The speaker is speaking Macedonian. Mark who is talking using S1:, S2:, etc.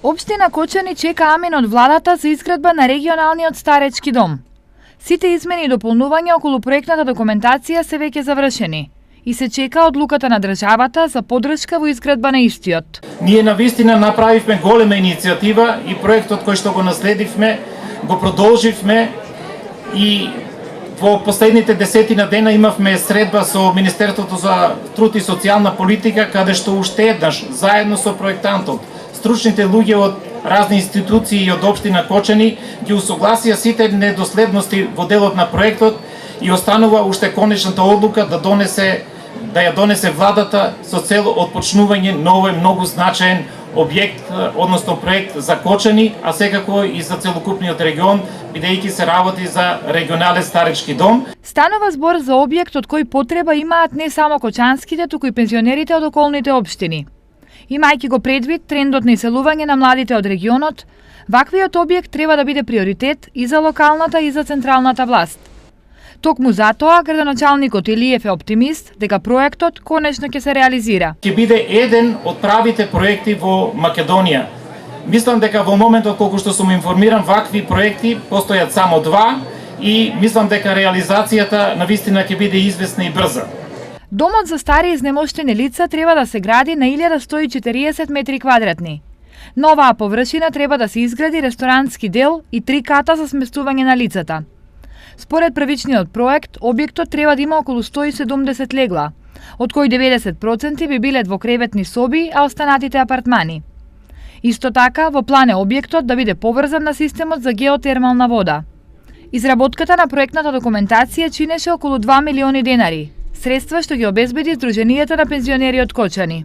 S1: Општина Кочани чека амин од владата за изградба на регионалниот старечки дом. Сите измени и дополнувања околу проектната документација се веќе завршени и се чека одлуката на државата за поддршка во изградба на истиот.
S2: Ние навистина направивме голема иницијатива и проектот кој што го наследивме го продолживме и во последните 10 дена имавме средба со Министерството за труд и социјална политика, каде што уште еднаш, заедно со проектантот, стручните луѓе од разни институции и од општина Кочани ги усогласија сите недоследности во делот на проектот и останува уште конечната одлука да ја донесе владата со цел отпочнување на овој многу значаен објект, односно проект за Кочани, а секако и за целокупниот регион, бидејќи се работи за регионален старечки дом.
S1: Станува збор за објект од кој потреба имаат не само кочанските, туку и пензионерите од околните општини. Имајќи го предвид трендот на иселување на младите од регионот, ваквиот објект треба да биде приоритет и за локалната и за централната власт. Токму затоа, градоначалникот Илиев е оптимист дека проектот конечно ќе се реализира.
S2: Ќе биде еден од правите проекти во Македонија. Мислам дека во моментот колку што сум информиран, вакви проекти постојат само 2 и мислам дека реализацијата навистина ќе биде известна и брза.
S1: Домот за стари изнемоштени лица треба да се гради на 1140 метри квадратни. На оваа површина треба да се изгради ресторански дел и 3 ката за сместување на лицата. Според првичниот проект, објектот треба да има околу 170 легла, од кои 90% би биле двокреветни соби, а останатите апартмани. Исто така, во план е објектот да биде поврзан на системот за геотермална вода. Изработката на проектната документација чинеше околу 2 милиони денари, средства што ги обезбеди Сдруженијето на пензионери од Кочани.